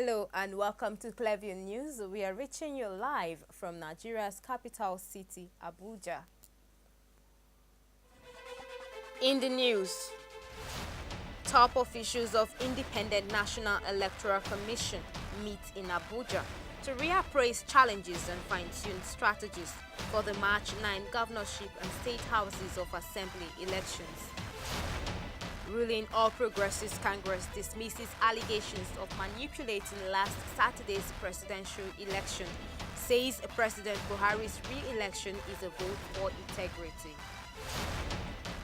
Hello and welcome to Clearview News. We are reaching you live from Nigeria's capital city, Abuja. In the news, top officials of Independent National Electoral Commission meet in Abuja to reappraise challenges and fine-tune strategies for the March 9 governorship and state houses of assembly elections. Ruling All Progressives Congress dismisses allegations of manipulating last Saturday's presidential election, says President Buhari's re-election is a vote for integrity.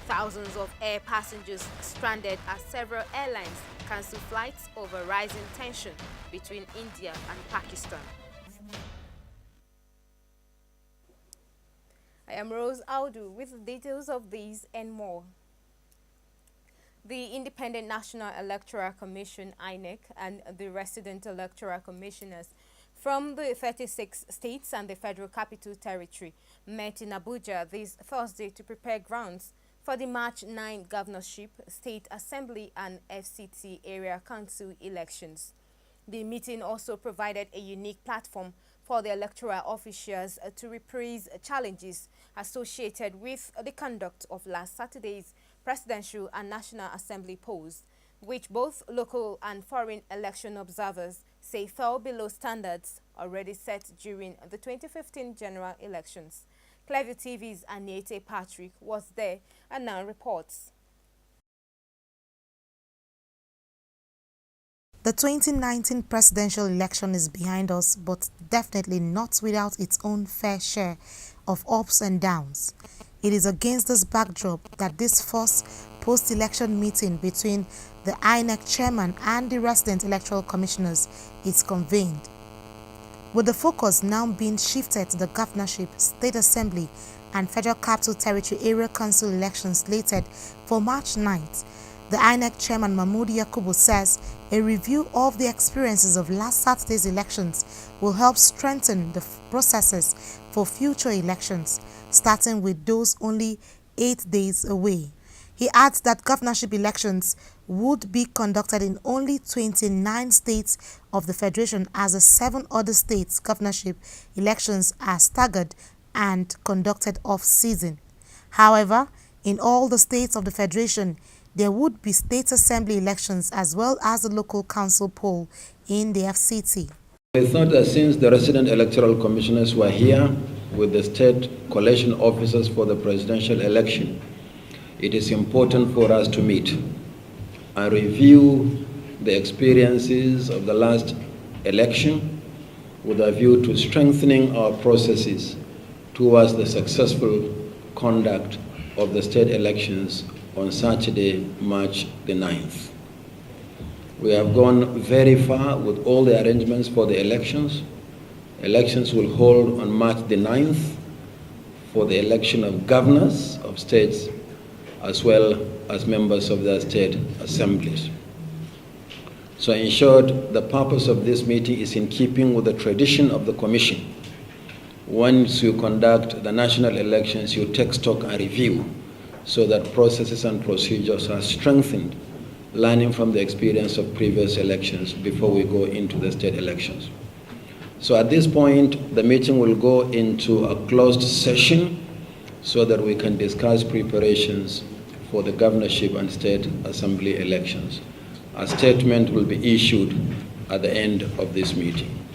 Thousands of air passengers stranded as several airlines cancel flights over rising tension between India and Pakistan. I am Rose Audu with details of these and more. The Independent National Electoral Commission, INEC, and the resident electoral commissioners from the 36 states and the Federal Capital Territory met in Abuja this Thursday to prepare grounds for the March 9 governorship, state assembly and FCT area council elections. The meeting also provided a unique platform for the electoral officials to reprise challenges associated with the conduct of last Saturday's presidential and National Assembly polls, which both local and foreign election observers say fell below standards already set during the 2015 general elections. Clearview TV's Aniete Patrick was there and now reports. The 2019 presidential election is behind us, but definitely not without its own fair share of ups and downs. It is against this backdrop that this first post-election meeting between the INEC chairman and the resident electoral commissioners is convened, with the focus now being shifted to the governorship, state assembly and Federal Capital Territory area council elections slated for March 9th. The INEC chairman Mahmood Yakubu says a review of the experiences of last Saturday's elections will help strengthen the processes for future elections, starting with those only 8 days away. He adds that governorship elections would be conducted in only 29 states of the Federation, as the 7 other states' governorship elections are staggered and conducted off-season. However, in all the states of the Federation, there would be state assembly elections as well as the local council poll in the FCT. I thought that since the resident electoral commissioners were here with the state collation officers for the presidential election, it is important for us to meet and review the experiences of the last election with a view to strengthening our processes towards the successful conduct of the state elections on Saturday, March the 9th. We have gone very far with all the arrangements for the elections. Elections will hold on March the 9th for the election of governors of states as well as members of their state assemblies. So in short, the purpose of this meeting is in keeping with the tradition of the Commission. Once you conduct the national elections, you take stock and review so that processes and procedures are strengthened, learning from the experience of previous elections before we go into the state elections. So at this point, the meeting will go into a closed session so that we can discuss preparations for the governorship and state assembly elections. A statement will be issued at the end of this meeting.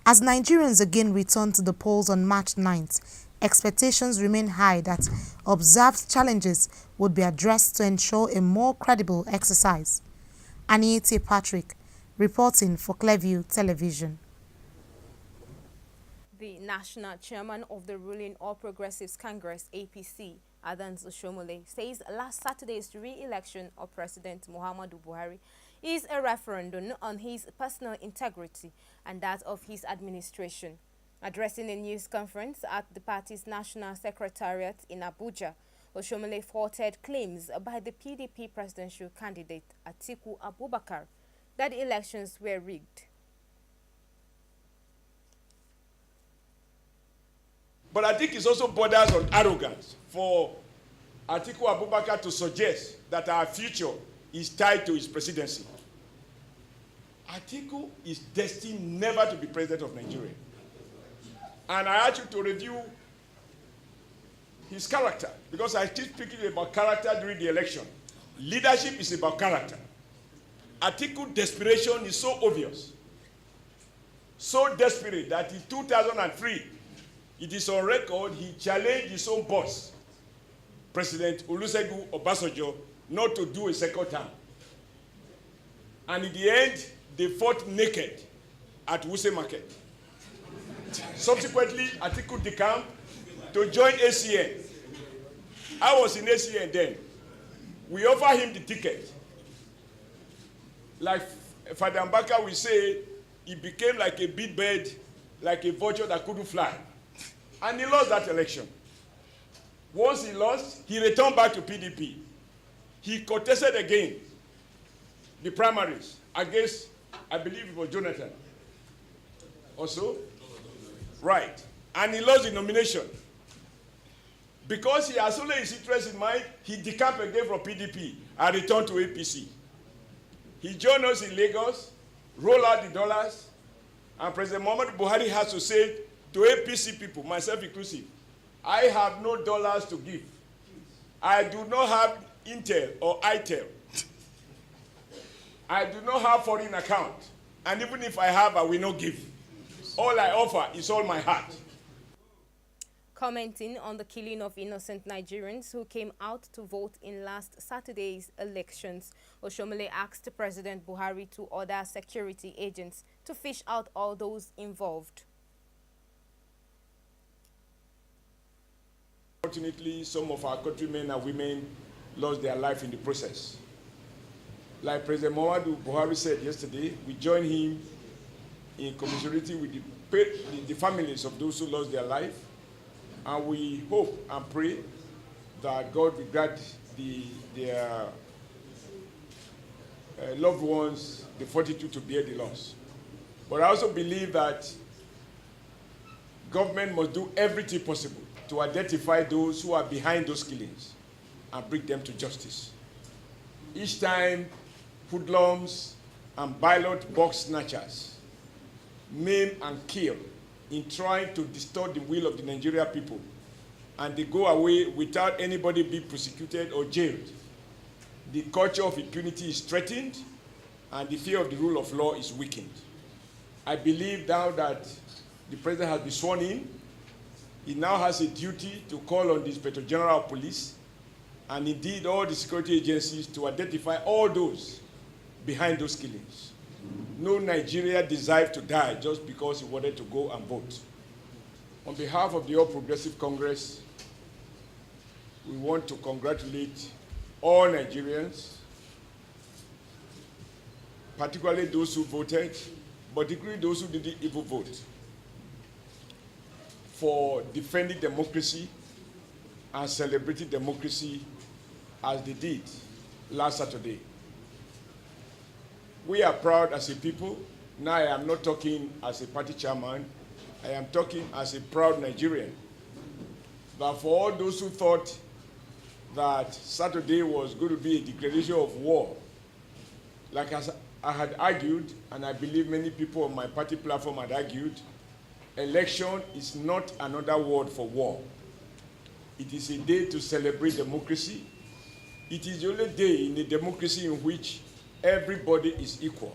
As Nigerians again return to the polls on March 9th, expectations remain high that observed challenges would be addressed to ensure a more credible exercise. Aniete Patrick, reporting for Clearview Television. The national chairman of the ruling All Progressives Congress, APC, Adams Oshomole, says last Saturday's re-election of President Muhammadu Buhari is a referendum on his personal integrity and that of his administration. Addressing a news conference at the party's national secretariat in Abuja, Oshomole faulted claims by the PDP presidential candidate Atiku Abubakar that the elections were rigged. But I think it also borders on arrogance for Atiku Abubakar to suggest that our future is tied to his presidency. Atiku is destined never to be president of Nigeria. And I ask you to review his character, because I keep speaking about character during the election. Leadership is about character. Atiku's desperation is so obvious, so desperate that in 2003, it is on record, he challenged his own boss, President Olusegun Obasanjo, not to do a second term. And in the end, they fought naked at Wuse Market. Subsequently, Atiku decamped to join ACN. I was in ACN then. We offered him the ticket. Like Father Mbaka will say, he became like a big bird, like a vulture that couldn't fly. And he lost that election. Once he lost, he returned back to PDP. He contested again the primaries against, I believe it was Jonathan. Also? Right. And he lost the nomination. Because he has only his interest in mind, he decamped again from PDP and returned to APC. He joined us in Lagos, rolled out the dollars, and President Muhammadu Buhari has to say to APC people, myself inclusive, I have no dollars to give. I do not have Intel or ITEL. I do not have foreign account. And even if I have, I will not give. All I offer is all my heart. Commenting on the killing of innocent Nigerians who came out to vote in last Saturday's elections, Oshomole asked President Buhari to order security agents to fish out all those involved. Unfortunately, some of our countrymen and women lost their life in the process. Like President Muhammadu Buhari said yesterday, we join him in commiserating with the families of those who lost their life. And we hope and pray that God will grant their loved ones the fortitude to bear the loss. But I also believe that government must do everything possible to identify those who are behind those killings and bring them to justice. Each time, hoodlums and ballot box snatchers maim and kill in trying to distort the will of the Nigerian people, and they go away without anybody being prosecuted or jailed, the culture of impunity is threatened and the fear of the rule of law is weakened. I believe now that the president has been sworn in, he now has a duty to call on the Inspector General of Police and indeed all the security agencies to identify all those behind those killings. No Nigeria deserves to die just because he wanted to go and vote. On behalf of the All Progressive Congress, we want to congratulate all Nigerians, particularly those who voted, but particularly those who didn't even vote, for defending democracy and celebrating democracy as they did last Saturday. We are proud as a people. Now I am not talking as a party chairman. I am talking as a proud Nigerian. But for all those who thought that Saturday was going to be a declaration of war, like as I had argued, and I believe many people on my party platform had argued, election is not another word for war. It is a day to celebrate democracy. It is the only day in a democracy in which everybody is equal,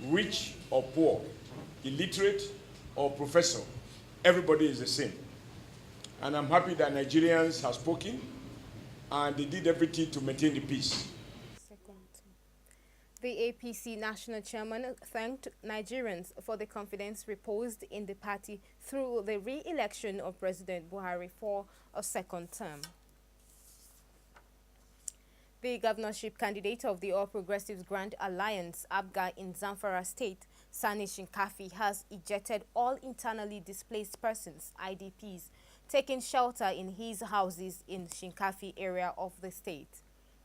rich or poor, illiterate or professor. Everybody is the same. And I'm happy that Nigerians have spoken and they did everything to maintain the peace. The APC national chairman thanked Nigerians for the confidence reposed in the party through the re-election of President Buhari for a second term. The governorship candidate of the All Progressives Grand Alliance, ABGA, in Zamfara State, Sani Shinkafi, has ejected all internally displaced persons, IDPs, taking shelter in his houses in Shinkafi area of the state.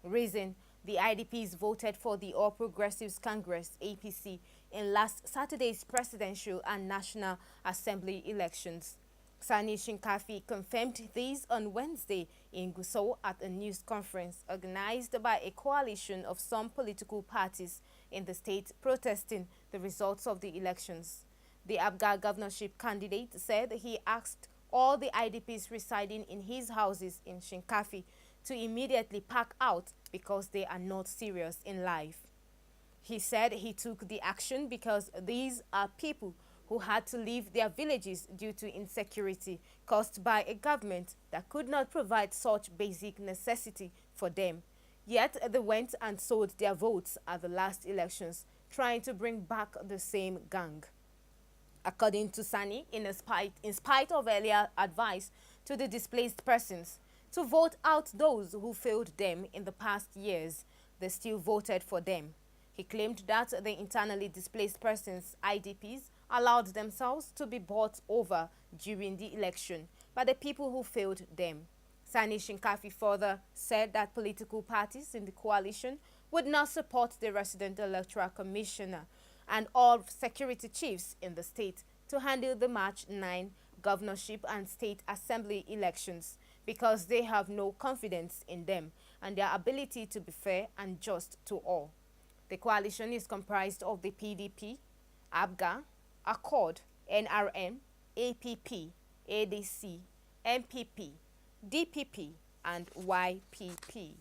Reason: the IDPs voted for the All Progressives Congress, APC, in last Saturday's presidential and National Assembly elections. Sani Shinkafi confirmed this on Wednesday in Gusau at a news conference organized by a coalition of some political parties, in the state protesting the results of the elections. The Abga governorship candidate said he asked all the IDPs residing in his houses in Shinkafi to immediately pack out because they are not serious in life. He said he took the action because these are people who had to leave their villages due to insecurity caused by a government that could not provide such basic necessity for them. Yet they went and sold their votes at the last elections, trying to bring back the same gang. According to Sani, in spite of earlier advice to the displaced persons to vote out those who failed them in the past years, they still voted for them. He claimed that the internally displaced persons, IDPs, allowed themselves to be bought over during the election by the people who failed them. Sani Shinkafi further said that political parties in the coalition would not support the resident electoral commissioner and all security chiefs in the state to handle the March 9 governorship and state assembly elections because they have no confidence in them and their ability to be fair and just to all. The coalition is comprised of the PDP, ABGA, Accord, NRM, APP, ADC, MPP, DPP, and YPP.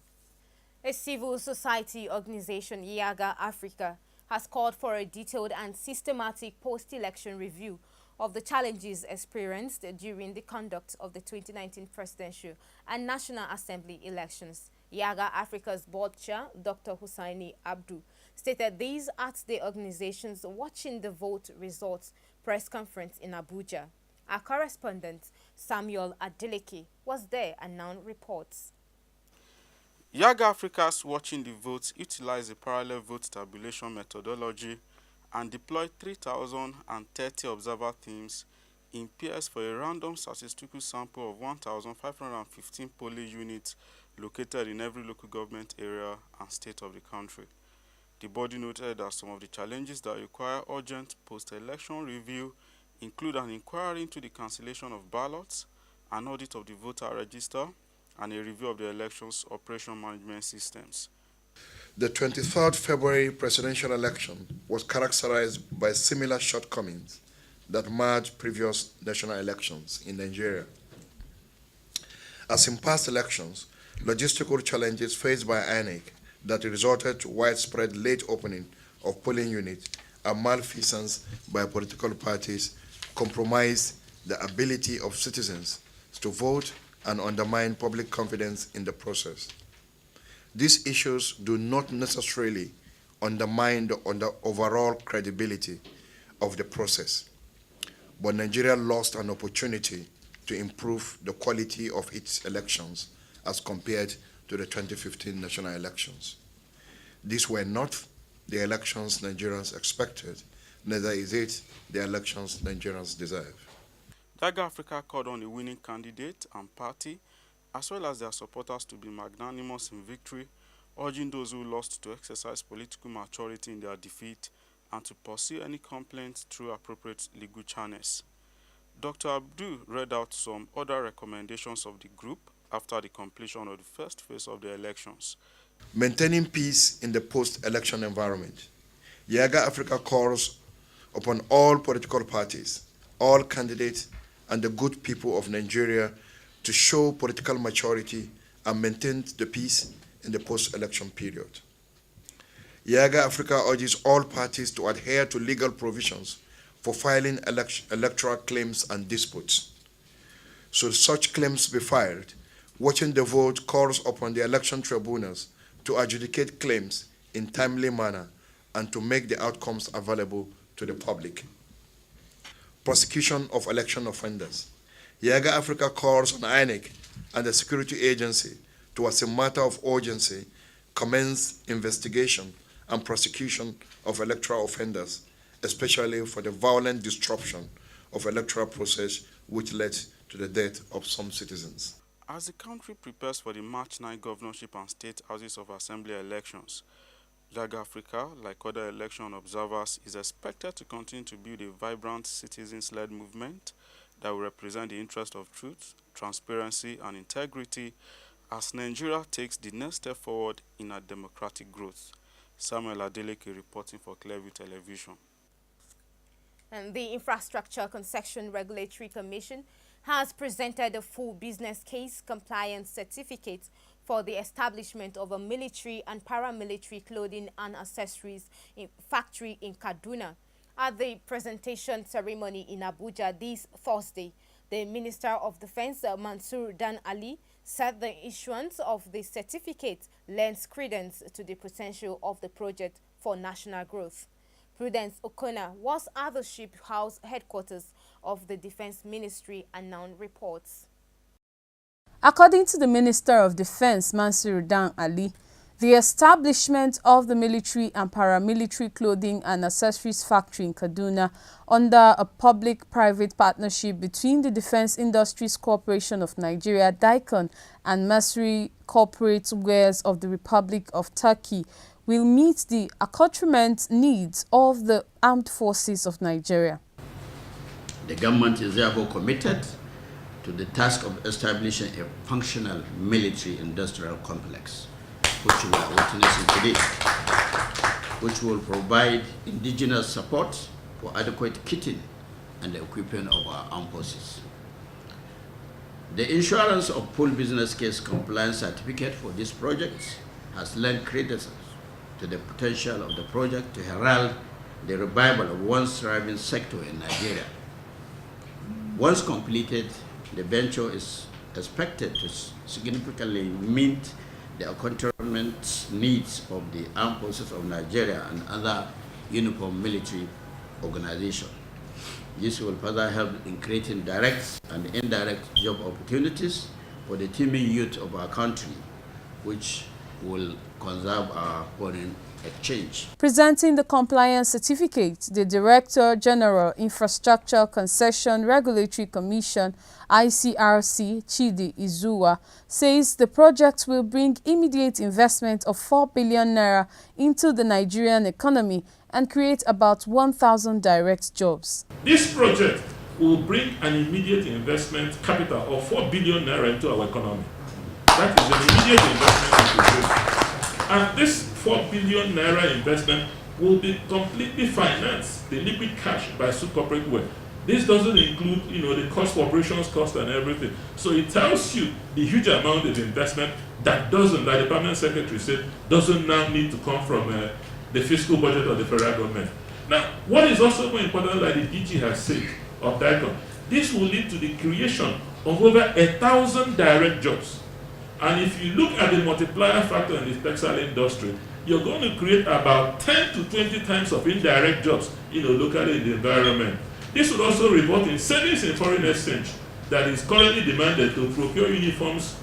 A civil society organization, Yaga Africa, has called for a detailed and systematic post-election review of the challenges experienced during the conduct of the 2019 presidential and National Assembly elections. Yaga Africa's board chair, Dr. Hussaini Abdu, stated these at the organization's Watching the Vote Results press conference in Abuja. Our correspondent, Samuel Adeleke, was there and now reports. Yaga Africa's Watching the Votes utilized a parallel vote tabulation methodology and deployed 3,030 observer teams in pairs for a random statistical sample of 1,515 polling units located in every local government area and state of the country. The body noted that some of the challenges that require urgent post-election review include an inquiry into the cancellation of ballots, an audit of the voter register, and a review of the elections operation management systems. The 23rd February presidential election was characterized by similar shortcomings that marred previous national elections in Nigeria. As in past elections, logistical challenges faced by INEC that resulted to widespread late opening of polling units and malfeasance by political parties compromised the ability of citizens to vote and undermine public confidence in the process. These issues do not necessarily undermine the overall credibility of the process, but Nigeria lost an opportunity to improve the quality of its elections as compared to the 2015 national elections. These were not the elections Nigerians expected, neither is it the elections Nigerians deserve. Yaga Africa called on the winning candidate and party, as well as their supporters, to be magnanimous in victory, urging those who lost to exercise political maturity in their defeat and to pursue any complaints through appropriate legal channels. Dr. Abdu read out some other recommendations of the group after the completion of the first phase of the elections. Maintaining peace in the post-election environment. Yaga Africa calls upon all political parties, all candidates, and the good people of Nigeria to show political maturity and maintain the peace in the post-election period. Yaga Africa urges all parties to adhere to legal provisions for filing electoral claims and disputes. Should such claims be filed, Watching the Vote calls upon the election tribunals to adjudicate claims in timely manner and to make the outcomes available to the public. Prosecution of election offenders. Yaga Africa calls on INEC and the security agency to, as a matter of urgency, commence investigation and prosecution of electoral offenders, especially for the violent disruption of electoral process which led to the death of some citizens. As the country prepares for the March 9 governorship and state houses of assembly elections, Yaga Africa, like other election observers, is expected to continue to build a vibrant citizens-led movement that will represent the interest of truth, transparency, and integrity as Nigeria takes the next step forward in our democratic growth. Samuel Adeleke reporting for Clearview Television. And the Infrastructure Concession Regulatory Commission has presented a full business case compliance certificate for the establishment of a military and paramilitary clothing and accessories factory in Kaduna. At the presentation ceremony in Abuja this Thursday, the Minister of Defense, Mansour Dan Ali, said the issuance of the certificate lends credence to the potential of the project for national growth. Prudence O'Connor was at the Ship House headquarters of the Defense Ministry and now reports. According to the Minister of Defense, Mansour Dan Ali, the establishment of the military and paramilitary clothing and accessories factory in Kaduna under a public-private partnership between the Defense Industries Corporation of Nigeria, DICON, and Masri Corporate Wares of the Republic of Turkey will meet the accoutrement needs of the armed forces of Nigeria. The government is therefore committed to the task of establishing a functional military-industrial complex, which we are witnessing today, which will provide indigenous support for adequate kitting and the equipment of our armed forces. The insurance of full business case compliance certificate for this project has lent credence to the potential of the project to herald the revival of one thriving sector in Nigeria. Once completed, the venture is expected to significantly meet the accoutrement needs of the armed forces of Nigeria and other uniform military organizations. This will further help in creating direct and indirect job opportunities for the teeming youth of our country, which will conserve our foreign exchange. Presenting the compliance certificate, the Director General Infrastructure Concession Regulatory Commission ICRC, Chidi Izuwa, says the project will bring immediate investment of 4 billion naira into the Nigerian economy and create about 1,000 direct jobs. This project will bring an immediate investment capital of 4 billion naira into our economy. That is an immediate investment into growth. And this 4 billion naira investment will be completely financed, the liquid cash, by corporate wealth. This doesn't include, the cost for operations cost and everything. So it tells you the huge amount of investment that doesn't, like the permanent secretary said, doesn't now need to come from the fiscal budget of the federal government. Now, what is also more important, like the DG has said, of DICON, this will lead to the creation of over 1,000 direct jobs. And if you look at the multiplier factor in the textile industry, you're going to create about 10 to 20 times of indirect jobs, locally in the environment. This would also result in savings in foreign exchange that is currently demanded to procure uniforms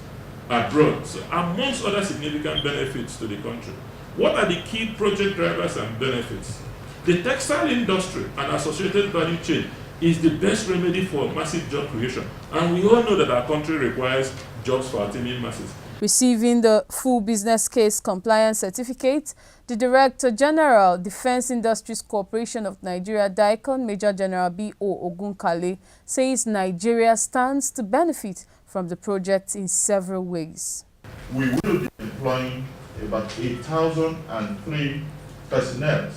abroad, so amongst other significant benefits to the country. What are the key project drivers and benefits? The textile industry and associated value chain is the best remedy for massive job creation. And we all know that our country requires jobs for our teeming masses. Receiving the full business case compliance certificate, the Director General, Defense Industries Corporation of Nigeria, DICON, Major General B.O. Ogunkale, says Nigeria stands to benefit from the project in several ways. We will be employing about 8,003 personnel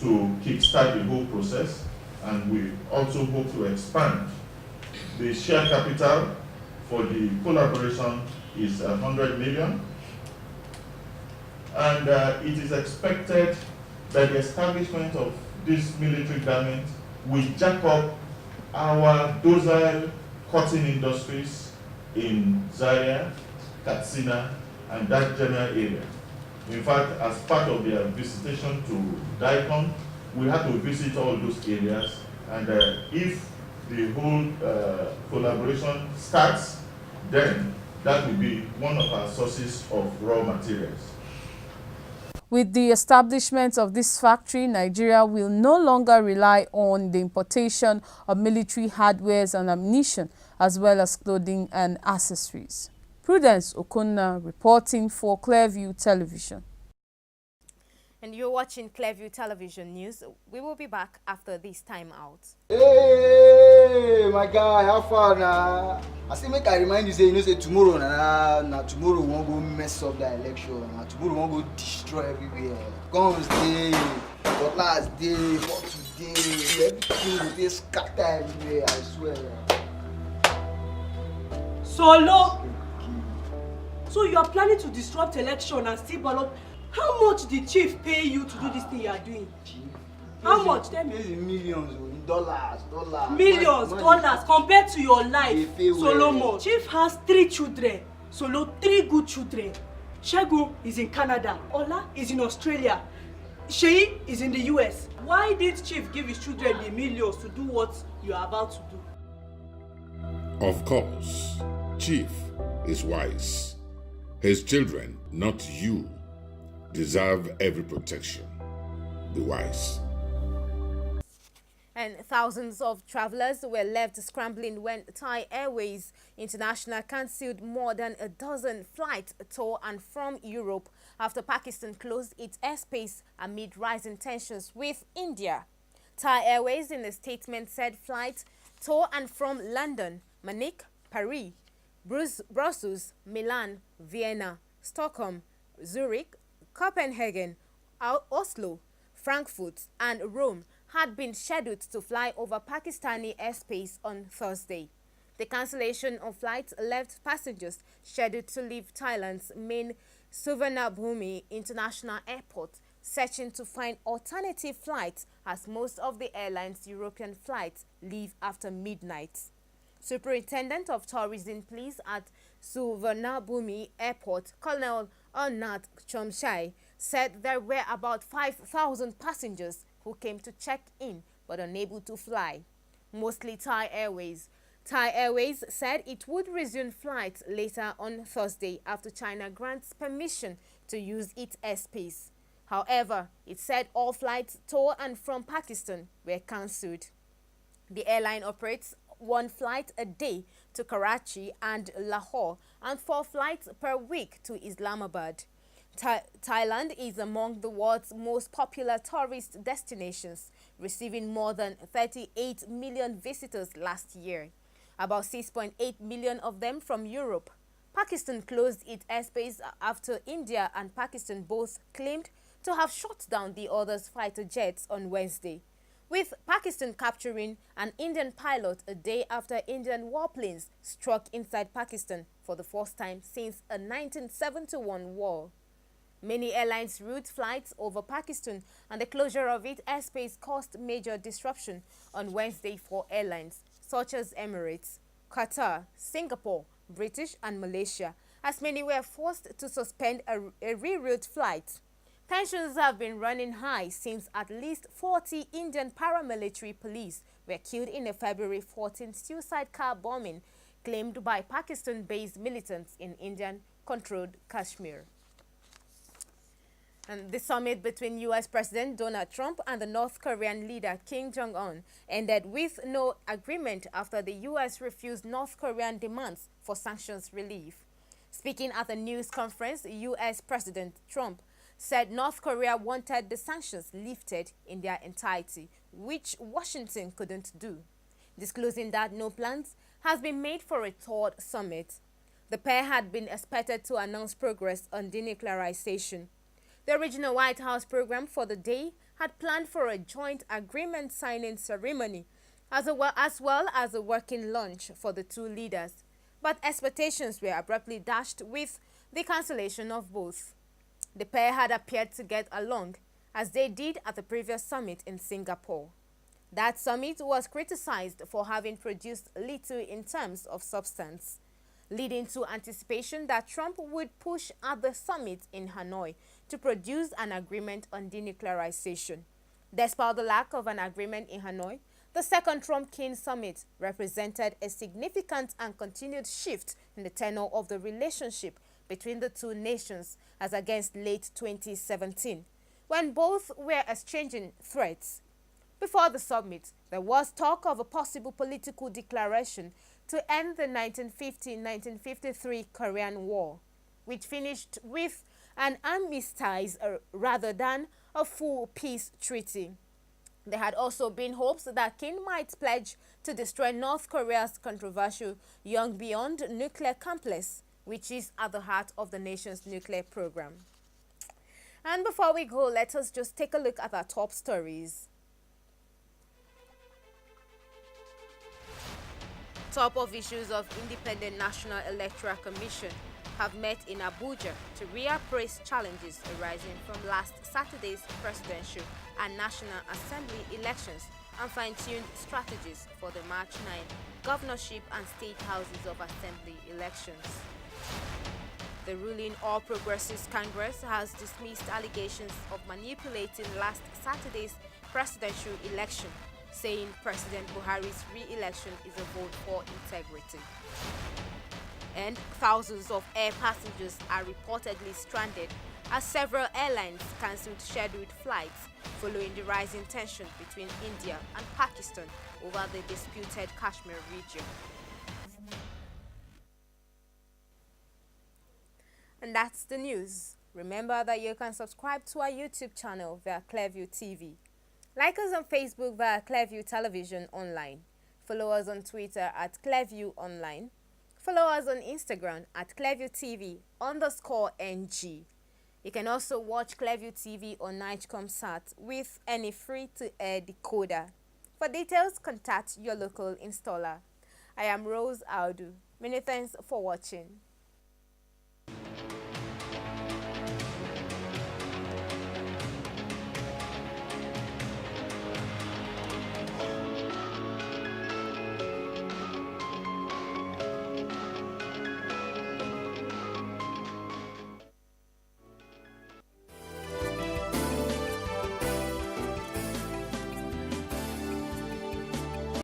to kickstart the whole process, and we also hope to expand. The share capital for the collaboration is 100 million, and it is expected that the establishment of this military garment will jack up our docile cotton industries in Zaria, Katsina, and that general area. In fact, as part of their visitation to DICON, we had to visit all those areas, and if the whole collaboration starts, then that will be one of our sources of raw materials. With the establishment of this factory, Nigeria will no longer rely on the importation of military hardware and ammunition, as well as clothing and accessories. Prudence O'Connor reporting for Clearview Television. And you're watching Clearview Television News. We will be back after this time out. Hey! Hey, my guy, how far now? I say make I remind you say you know say tomorrow na tomorrow we wan go mess up the election. Na tomorrow we wan go destroy everywhere. Guns dey, cutlass dey, bottle dey, everything go dey scatter everywhere. I swear. Solo. So you are planning to disrupt election and still ballot. How much did chief pay you to do this thing you are doing? Chief. How much? Tell me. Millions, in dollars. Millions, dollars compared to your life. Solomon. Well. Chief has 3 children. Solo, 3 good children. Shegu is in Canada. Ola is in Australia. Sheyi is in the US. Why did Chief give his children the millions to do what you are about to do? Of course, Chief is wise. His children, not you, deserve every protection. Be wise. And thousands of travelers were left scrambling when Thai Airways International cancelled more than a dozen flights to and from Europe after Pakistan closed its airspace amid rising tensions with India. Thai Airways in a statement said flights to and from London, Munich, Paris, Brussels, Milan, Vienna, Stockholm, Zurich, Copenhagen, Oslo, Frankfurt and Rome had been scheduled to fly over Pakistani airspace on Thursday. The cancellation of flights left passengers scheduled to leave Thailand's main Suvarnabhumi International Airport searching to find alternative flights as most of the airline's European flights leave after midnight. Superintendent of Tourism Police at Suvarnabhumi Airport, Colonel Arnat Chomshai, said there were about 5,000 passengers who came to check in but unable to fly, mostly Thai Airways. Thai Airways said it would resume flights later on Thursday after China grants permission to use its airspace. However, it said all flights to and from Pakistan were cancelled. The airline operates 1 flight a day to Karachi and Lahore and 4 flights per week to Islamabad. Thailand is among the world's most popular tourist destinations, receiving more than 38 million visitors last year, about 6.8 million of them from Europe. Pakistan closed its airspace after India and Pakistan both claimed to have shot down the other's fighter jets on Wednesday, with Pakistan capturing an Indian pilot a day after Indian warplanes struck inside Pakistan for the first time since a 1971 war. Many airlines route flights over Pakistan, and the closure of its airspace caused major disruption on Wednesday for airlines such as Emirates, Qatar, Singapore, British and Malaysia, as many were forced to suspend a reroute flight. Tensions have been running high since at least 40 Indian paramilitary police were killed in a February 14 suicide car bombing claimed by Pakistan-based militants in Indian-controlled Kashmir. And the summit between U.S. President Donald Trump and the North Korean leader Kim Jong-un ended with no agreement after the U.S. refused North Korean demands for sanctions relief. Speaking at a news conference, U.S. President Trump said North Korea wanted the sanctions lifted in their entirety, which Washington couldn't do, disclosing that no plans has been made for a third summit. The pair had been expected to announce progress on denuclearization. The original White House program for the day had planned for a joint agreement signing ceremony as well as a working lunch for the two leaders, but expectations were abruptly dashed with the cancellation of both. The pair had appeared to get along, as they did at the previous summit in Singapore. That summit was criticized for having produced little in terms of substance, leading to anticipation that Trump would push at the summit in Hanoi to produce an agreement on denuclearization. Despite the lack of an agreement in Hanoi, the second Trump-Kim summit represented a significant and continued shift in the tenor of the relationship between the two nations as against late 2017, when both were exchanging threats. Before the summit, there was talk of a possible political declaration to end the 1950-1953 Korean War, which finished with an armistice rather than a full peace treaty. There had also been hopes that Kim might pledge to destroy North Korea's controversial Yongbyon nuclear complex, which is at the heart of the nation's nuclear program. And before we go, let us just take a look at our top stories. Top officials of Independent National Electoral Commission have met in Abuja to reappraise challenges arising from last Saturday's presidential and National Assembly elections and fine-tuned strategies for the March 9 governorship and state houses of assembly elections. The ruling All Progressives Congress has dismissed allegations of manipulating last Saturday's presidential election, saying President Buhari's re-election is a vote for integrity. And thousands of air passengers are reportedly stranded as several airlines cancelled scheduled flights following the rising tension between India and Pakistan over the disputed Kashmir region. And that's the news. Remember that you can subscribe to our YouTube channel via Clearview TV. Like us on Facebook via Clearview Television Online. Follow us on Twitter at Clearview Online. Follow us on Instagram at Clearview TV_NG. You can also watch Clearview TV on Nightcomsat with any free-to-air decoder. For details, contact your local installer. I am Rose Audu. Many thanks for watching.